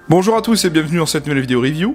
Bonjour à tous et bienvenue dans cette nouvelle vidéo review.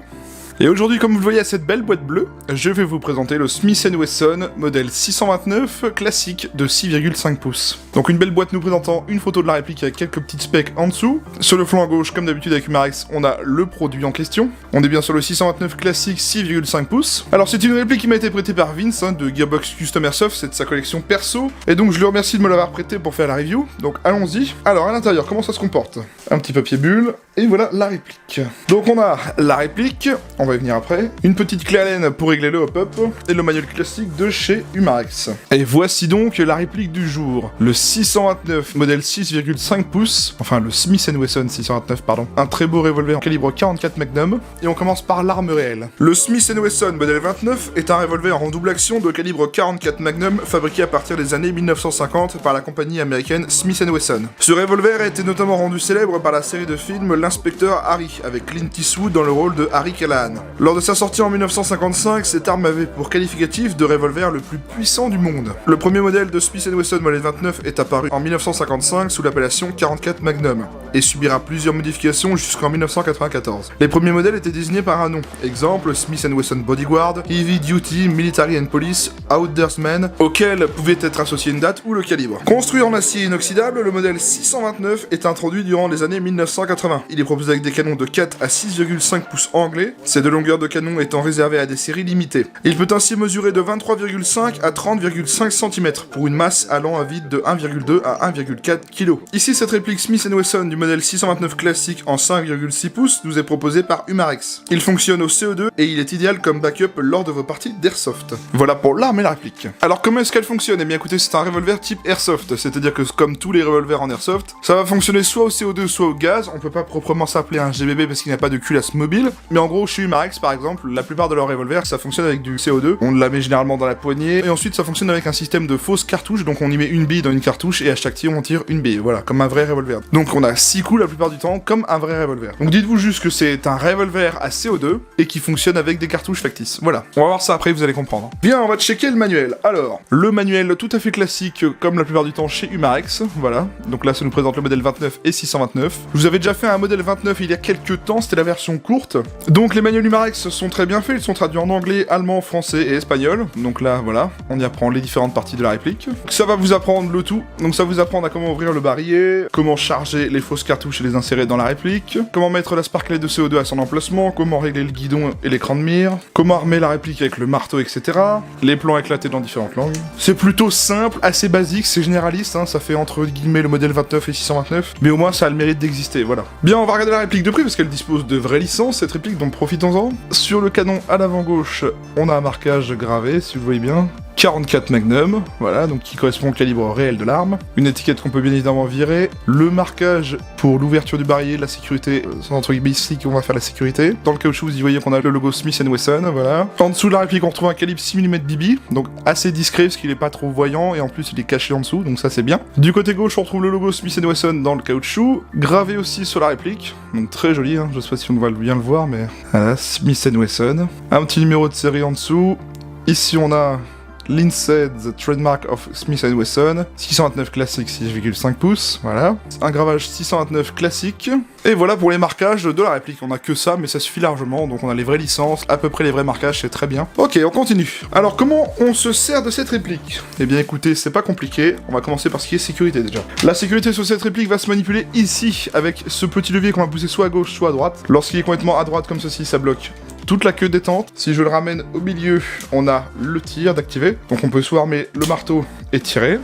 Et aujourd'hui, comme vous le voyez à cette belle boîte bleue, je vais vous présenter le Smith & Wesson modèle 629 classique de 6,5 pouces. Donc une belle boîte nous présentant une photo de la réplique avec quelques petites specs en dessous. Sur le flanc à gauche, comme d'habitude avec Umarex, on a le produit en question. On est bien sur le 629 classique 6,5 pouces. Alors c'est une réplique qui m'a été prêtée par Vince de Gearbox Custom Airsoft, c'est de sa collection perso. Et donc je le remercie de me l'avoir prêté pour faire la review. Donc allons-y. Alors à l'intérieur, comment ça se comporte? Un petit papier bulle, et voilà la réplique. Donc on a la réplique, on va y venir après, une petite clé Allen pour régler le hop-up, et le manuel classique de chez Umarex. Et voici donc la réplique du jour. Le 629 modèle 6,5 pouces, enfin le Smith & Wesson 629 pardon, un très beau revolver en calibre 44 Magnum, et on commence par l'arme réelle. Le Smith & Wesson modèle 29 est un revolver en double action de calibre 44 Magnum fabriqué à partir des années 1950 par la compagnie américaine Smith & Wesson. Ce revolver a été notamment rendu célèbre par la série de films L'inspecteur Harry, avec Clint Eastwood dans le rôle de Harry Callahan. Lors de sa sortie en 1955, cette arme avait pour qualificatif de revolver le plus puissant du monde. Le premier modèle de Smith & Wesson modèle 29 est apparu en 1955 sous l'appellation 44 Magnum, et subira plusieurs modifications jusqu'en 1994. Les premiers modèles étaient désignés par un nom, exemple Smith & Wesson Bodyguard, Heavy Duty, Military and Police, Outdoorsman, auquel pouvait être associée une date ou le calibre. Construit en acier inoxydable, le modèle 629 est introduit durant les années 1980. Il est proposé avec des canons de 4 à 6,5 pouces anglais, ces deux longueurs de canon étant réservées à des séries limitées. Il peut ainsi mesurer de 23,5 à 30,5 cm pour une masse allant à vide de 1,2 à 1,4 kg. Ici, cette réplique Smith & Wesson du modèle 629 classique en 5,6 pouces nous est proposée par Umarex. Il fonctionne au CO2 et il est idéal comme backup lors de vos parties d'airsoft. Voilà pour l'arme et la réplique. Alors comment est-ce qu'elle fonctionne? Eh bien écoutez, c'est un revolver type airsoft, c'est-à-dire que comme tous les revolvers en airsoft, ça va fonctionner soit au CO2 soit au gaz. On peut pas proprement s'appeler un GBB parce qu'il n'y a pas de culasse mobile, mais en gros chez Umarex par exemple, la plupart de leurs revolvers ça fonctionne avec du CO2, on la met généralement dans la poignée, et ensuite ça fonctionne avec un système de fausses cartouches, donc on y met une bille dans une cartouche et à chaque tir on tire une bille, voilà, comme un vrai revolver. Donc on a 6 coups la plupart du temps comme un vrai revolver. Donc dites-vous juste que c'est un revolver à CO2 et qui fonctionne avec des cartouches factices, voilà. On va voir ça après, vous allez comprendre. Bien, on va checker le manuel. Alors, le manuel tout à fait classique comme la plupart du temps chez Umarex, voilà. Donc là ça nous présente le modèle 29 et 629. Je vous avais déjà fait un modèle 29 il y a quelques temps, c'était la version courte. Donc les manuels Umarex sont très bien faits, ils sont traduits en anglais, allemand, français et espagnol. Donc là, voilà, on y apprend les différentes parties de la réplique. Ça va vous apprendre le tout. Donc ça va vous apprendre à comment ouvrir le barillet, comment charger les fausses cartouches et les insérer dans la réplique, comment mettre la sparklet de CO2 à son emplacement, comment régler le guidon et l'écran de mire, comment armer la réplique avec le marteau, etc. Les plans éclatés dans différentes langues. C'est plutôt simple, assez basique, c'est généraliste, ça fait entre guillemets le modèle 29 et 629, mais au moins ça a le mérite d'exister, voilà. Bien, on va regarder la réplique de près parce qu'elle dispose de vraies licences, cette réplique, donc profitons-en. Sur le canon à l'avant gauche, on a un marquage gravé, si vous voyez bien. 44 Magnum, voilà, donc qui correspond au calibre réel de l'arme. Une étiquette qu'on peut bien évidemment virer. Le marquage pour l'ouverture du barillet, la sécurité, c'est entre guillemets ici qu'on va faire la sécurité. Dans le caoutchouc, vous y voyez qu'on a le logo Smith & Wesson, voilà. En dessous de la réplique, on retrouve un calibre 6 mm BB, donc assez discret parce qu'il est pas trop voyant et en plus il est caché en dessous, donc ça c'est bien. Du côté gauche, on retrouve le logo Smith & Wesson dans le caoutchouc, gravé aussi sur la réplique, donc très joli, je sais pas si on va bien le voir, mais voilà, Smith & Wesson. Un petit numéro de série en dessous. Ici on a l'Insed, the trademark of Smith & Wesson, 629 classique 6,5 pouces, voilà. Un gravage 629 classique. Et voilà pour les marquages de la réplique. On a que ça, mais ça suffit largement, donc on a les vraies licences, à peu près les vrais marquages, c'est très bien. Ok, on continue. Alors comment on se sert de cette réplique? Eh bien écoutez, c'est pas compliqué, on va commencer par ce qui est sécurité déjà. La sécurité sur cette réplique va se manipuler ici, avec ce petit levier qu'on va pousser soit à gauche, soit à droite. Lorsqu'il est complètement à droite comme ceci, ça bloque toute la queue détente. Si je le ramène au milieu, on a le tir d'activer. Donc on peut soit armer le marteau et tirer,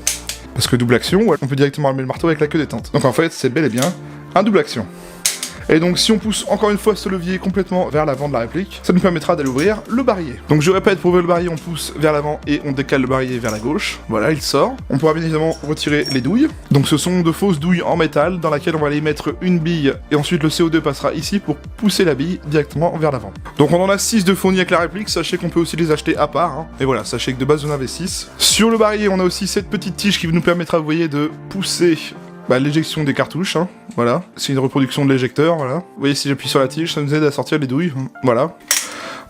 parce que double action, ou on peut directement armer le marteau avec la queue détente. Donc en fait, c'est bel et bien un double action. Et donc si on pousse encore une fois ce levier complètement vers l'avant de la réplique, ça nous permettra d'aller ouvrir le barillet. Donc je répète, pour ouvrir le barillet, on pousse vers l'avant et on décale le barillet vers la gauche. Voilà, il sort. On pourra bien évidemment retirer les douilles. Donc ce sont de fausses douilles en métal dans laquelle on va aller mettre une bille et ensuite le CO2 passera ici pour pousser la bille directement vers l'avant. Donc on en a 6 de fournis avec la réplique, sachez qu'on peut aussi les acheter à part. Et voilà, sachez que de base on avait 6. Sur le barillet, on a aussi cette petite tige qui nous permettra, vous voyez, de pousser l'éjection des cartouches, voilà. C'est une reproduction de l'éjecteur, voilà. Vous voyez, si j'appuie sur la tige, ça nous aide à sortir les douilles, voilà.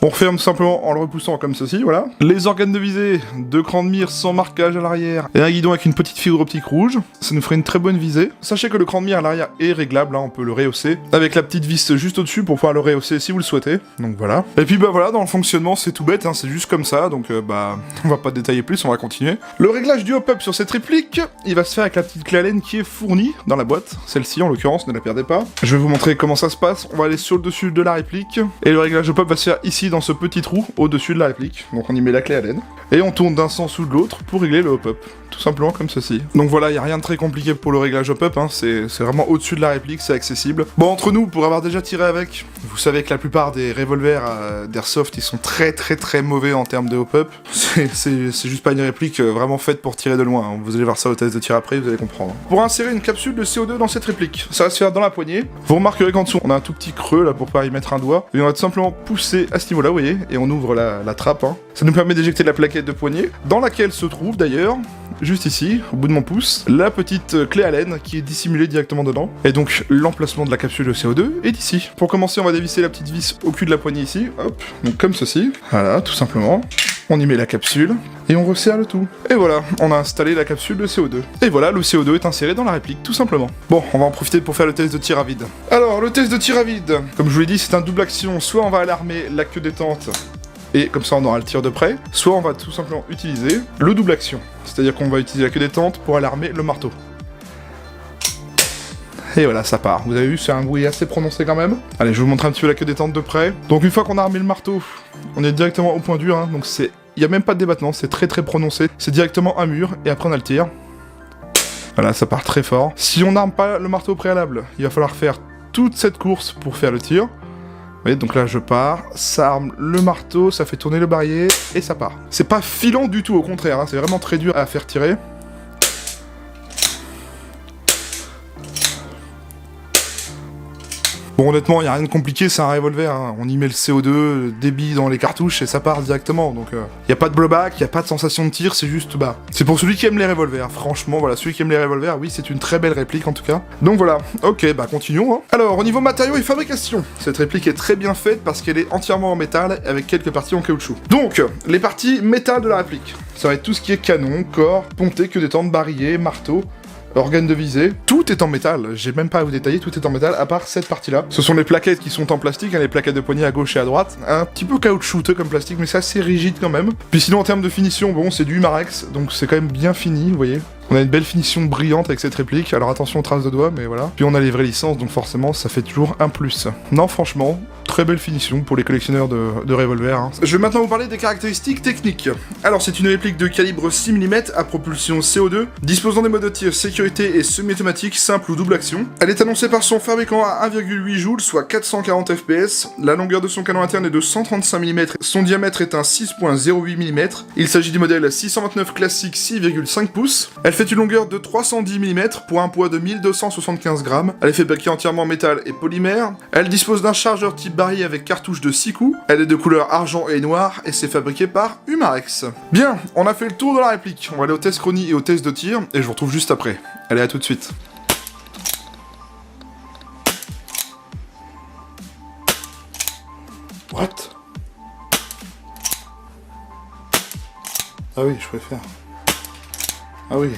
On referme tout simplement en le repoussant comme ceci, voilà. Les organes de visée, 2 crans de mire sans marquage à l'arrière, et un guidon avec une petite fibre optique rouge, ça nous ferait une très bonne visée. Sachez que le cran de mire à l'arrière est réglable, hein, on peut le rehausser, avec la petite vis juste au-dessus pour pouvoir le rehausser si vous le souhaitez, donc voilà. Et puis bah voilà, dans le fonctionnement c'est tout bête, hein, c'est juste comme ça, donc bah on va pas détailler plus, on va continuer. Le réglage du hop-up sur cette réplique, il va se faire avec la petite clé Allen qui est fournie dans la boîte, celle-ci en l'occurrence, ne la perdez pas. Je vais vous montrer comment ça se passe, on va aller sur le dessus de la réplique, et le réglage hop-up va se faire ici dans ce petit trou au-dessus de la réplique, donc on y met la clé Allen, et on tourne d'un sens ou de l'autre pour régler le hop-up, tout simplement comme ceci. Donc voilà, il n'y a rien de très compliqué pour le réglage hop-up, hein, c'est vraiment au-dessus de la réplique, c'est accessible. Bon, entre nous, pour avoir déjà tiré avec, vous savez que la plupart des revolvers d'Airsoft, ils sont très mauvais en termes de hop-up. C'est juste pas une réplique vraiment faite pour tirer de loin, hein. Vous allez voir ça au test de tir après, vous allez comprendre. Pour insérer une capsule de CO2 dans cette réplique, ça va se faire dans la poignée. Vous remarquerez qu'en dessous, on a un tout petit creux là pour pas y mettre un doigt, et on va tout simplement pousser à ce niveau-là, vous voyez, et on ouvre la trappe, hein. Ça nous permet d'éjecter la plaquette de poignée, dans laquelle se trouve d'ailleurs, juste ici, au bout de mon pouce, la petite clé Allen qui est dissimulée directement dedans. Et donc l'emplacement de la capsule de CO2 est ici. Pour commencer, on va dévisser la petite vis au cul de la poignée ici, hop, donc comme ceci. Voilà, tout simplement. On y met la capsule, et on resserre le tout. Et voilà, on a installé la capsule de CO2. Et voilà, le CO2 est inséré dans la réplique, tout simplement. Bon, on va en profiter pour faire le test de tir à vide. Alors, le test de tir à vide, comme je vous l'ai dit, c'est un double action. Soit on va alarmer la queue détente, et comme ça on aura le tir de près, soit on va tout simplement utiliser le double action. C'est-à-dire qu'on va utiliser la queue détente pour alarmer le marteau. Et voilà, ça part. Vous avez vu, c'est un bruit assez prononcé quand même. Allez, je vais vous montrer un petit peu la queue détente de près. Donc une fois qu'on a armé le marteau, on est directement au point dur, hein, donc c'est... Il n'y a même pas de débattement, c'est très prononcé. C'est directement un mur, et après on a le tir. Voilà, ça part très fort. Si on n'arme pas le marteau au préalable, il va falloir faire toute cette course pour faire le tir. Vous voyez, donc là je pars, ça arme le marteau, ça fait tourner le barillet, et ça part. C'est pas filant du tout, au contraire, hein, c'est vraiment très dur à faire tirer. Bon, honnêtement, il n'y a rien de compliqué, c'est un revolver, hein. On y met le CO2, le débit dans les cartouches, et ça part directement, donc il n'y a pas de blowback, il n'y a pas de sensation de tir, c'est juste, bah... C'est pour celui qui aime les revolvers, franchement, voilà, celui qui aime les revolvers, oui, c'est une très belle réplique, en tout cas. Donc voilà, ok, bah continuons, hein. Alors, au niveau matériaux et fabrication, cette réplique est très bien faite parce qu'elle est entièrement en métal, avec quelques parties en caoutchouc. Donc, les parties métal de la réplique, ça va être tout ce qui est canon, corps, ponté, queue détente, barillet, marteau... Organe de visée, tout est en métal, j'ai même pas à vous détailler, tout est en métal, à part cette partie-là. Ce sont les plaquettes qui sont en plastique, hein, les plaquettes de poignée à gauche et à droite, un petit peu caoutchouteux comme plastique, mais c'est assez rigide quand même. Puis sinon, en termes de finition, bon, c'est du Umarex, donc c'est quand même bien fini, vous voyez. On a une belle finition brillante avec cette réplique, alors attention aux traces de doigts, mais voilà. Puis on a les vraies licences, donc forcément, ça fait toujours un plus. Non, franchement, très belle finition pour les collectionneurs de revolvers, hein. Je vais maintenant vous parler des caractéristiques techniques. Alors, c'est une réplique de calibre 6 mm à propulsion CO2, disposant des modes de tir sécurité et semi-automatique, simple ou double action. Elle est annoncée par son fabricant à 1,8 joules, soit 440 fps. La longueur de son canon interne est de 135 mm, son diamètre est un 6,08 mm. Il s'agit du modèle 629 classique 6,5 pouces. Elle fait une longueur de 310 mm pour un poids de 1275 grammes. Elle est fabriquée entièrement en métal et polymère. Elle dispose d'un chargeur type barillet avec cartouche de 6 coups. Elle est de couleur argent et noir et c'est fabriqué par Umarex. Bien, on a fait le tour de la réplique. On va aller au test chronie et au test de tir et je vous retrouve juste après. Allez, à tout de suite. What? Ah oui, je préfère. Ah oui.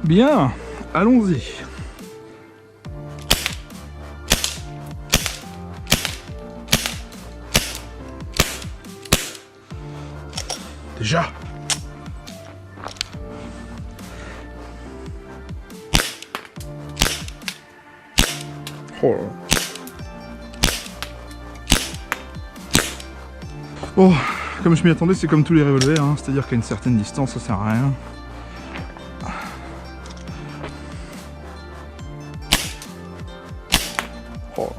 Bien, allons-y. Déjà. Oh là là. Oh, comme je m'y attendais, c'est comme tous les revolvers, hein, c'est-à-dire qu'à une certaine distance, ça sert à rien. Oh.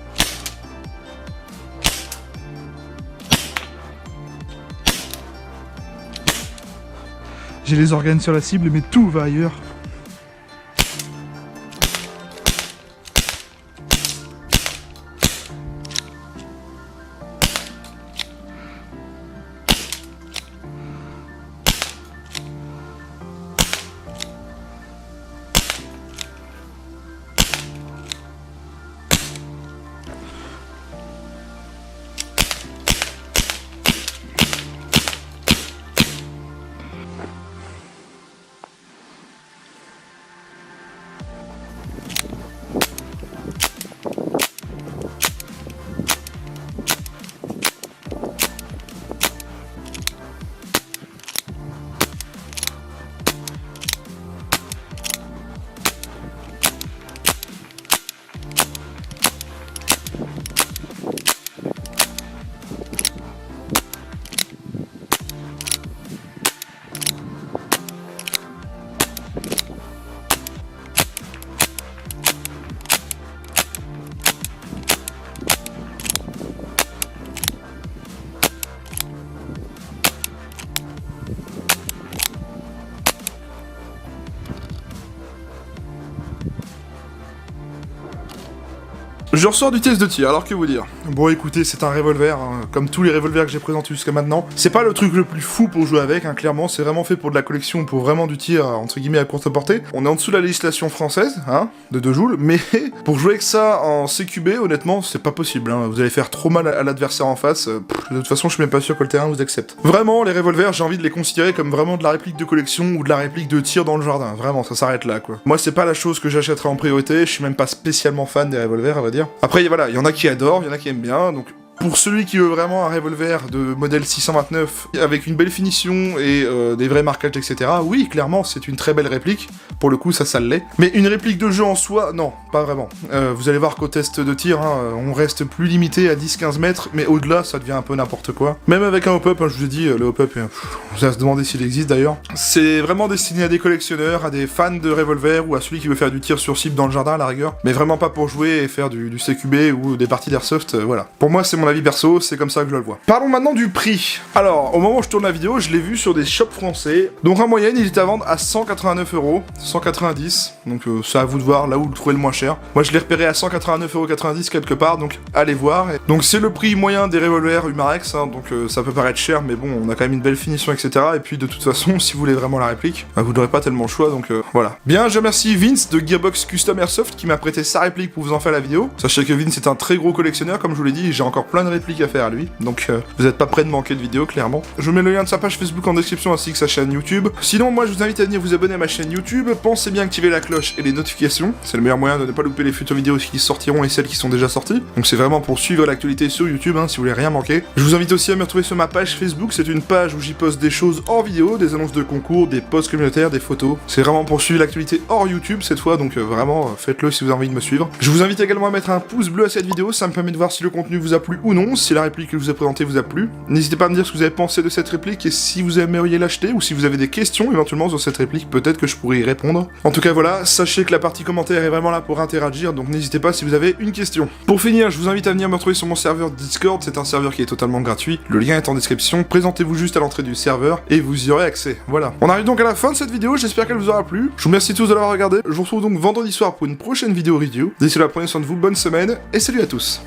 J'ai les organes sur la cible, mais tout va ailleurs. Je ressors du test de tir, alors que vous dire. Bon écoutez, c'est un revolver, hein, comme tous les revolvers que j'ai présentés jusqu'à maintenant. C'est pas le truc le plus fou pour jouer avec, hein, clairement, c'est vraiment fait pour de la collection, pour vraiment du tir, entre guillemets, à courte portée. On est en dessous de la législation française, hein, de 2 joules, mais pour jouer avec ça en CQB, honnêtement, c'est pas possible, hein. Vous allez faire trop mal à l'adversaire en face, de toute façon, je suis même pas sûr que le terrain vous accepte. Vraiment, les revolvers, j'ai envie de les considérer comme vraiment de la réplique de collection ou de la réplique de tir dans le jardin, vraiment, ça s'arrête là, quoi. Moi, c'est pas la chose que j'achèterai en priorité, je suis même pas spécialement fan des revolvers, à vrai dire. Après, voilà, il y en a qui adorent, il y en a qui aiment bien, donc pour celui qui veut vraiment un revolver de modèle 629 avec une belle finition et des vrais marquages, etc., oui, clairement, c'est une très belle réplique. Pour le coup, ça l'est. Mais une réplique de jeu en soi, non, pas vraiment. Vous allez voir qu'au test de tir, hein, on reste plus limité à 10-15 mètres, mais au-delà, ça devient un peu n'importe quoi. Même avec un hop-up, hein, je vous ai dit, le hop-up, vous allez se demander s'il existe d'ailleurs. C'est vraiment destiné à des collectionneurs, à des fans de revolver ou à celui qui veut faire du tir sur cible dans le jardin à la rigueur, mais vraiment pas pour jouer et faire du CQB ou des parties d'airsoft, voilà. Pour moi, c'est mon avis perso, c'est comme ça que je le vois. Parlons maintenant du prix. Alors, au moment où je tourne la vidéo, je l'ai vu sur des shops français, donc en moyenne, il est à vendre à 189€, 190, donc c'est à vous de voir là où vous le trouvez le moins cher. Moi, je l'ai repéré à 189,90€ quelque part, donc allez voir. Donc c'est le prix moyen des revolvers Umarex, hein, donc ça peut paraître cher, mais bon, on a quand même une belle finition, etc. Et puis de toute façon, si vous voulez vraiment la réplique, bah, vous n'aurez pas tellement le choix, donc voilà. Bien, je remercie Vince de Gearbox Custom Airsoft qui m'a prêté sa réplique pour vous en faire la vidéo. Sachez que Vince est un très gros collectionneur, comme je vous l'ai dit, j'ai encore plein de répliques à faire à lui, donc vous n'êtes pas prêt de manquer de vidéos, clairement. Je vous mets le lien de sa page Facebook en description ainsi que sa chaîne YouTube. Sinon, moi je vous invite à venir vous abonner à ma chaîne YouTube, pensez bien à activer la cloche et les notifications, c'est le meilleur moyen de ne pas louper les futures vidéos qui sortiront et celles qui sont déjà sorties. Donc c'est vraiment pour suivre l'actualité sur YouTube, hein, si vous voulez rien manquer. Je vous invite aussi à me retrouver sur ma page Facebook, c'est une page où j'y poste des choses hors vidéo, des annonces de concours, des posts communautaires, des photos. C'est vraiment pour suivre l'actualité hors YouTube cette fois, donc vraiment faites-le si vous avez envie de me suivre. Je vous invite également à mettre un pouce bleu à cette vidéo, ça me permet de voir si le contenu vous a plu ou non, si la réplique que je vous ai présentée vous a plu. N'hésitez pas à me dire ce que vous avez pensé de cette réplique et si vous aimeriez l'acheter ou si vous avez des questions éventuellement sur cette réplique, peut-être que je pourrais y répondre. En tout cas voilà, sachez que la partie commentaire est vraiment là pour interagir, donc n'hésitez pas si vous avez une question. Pour finir, je vous invite à venir me retrouver sur mon serveur Discord, c'est un serveur qui est totalement gratuit, le lien est en description, présentez-vous juste à l'entrée du serveur et vous y aurez accès. Voilà. On arrive donc à la fin de cette vidéo, j'espère qu'elle vous aura plu. Je vous remercie tous de l'avoir regardé, je vous retrouve donc vendredi soir pour une prochaine vidéo review. D'ici là, prenez soin de vous, bonne semaine et salut à tous.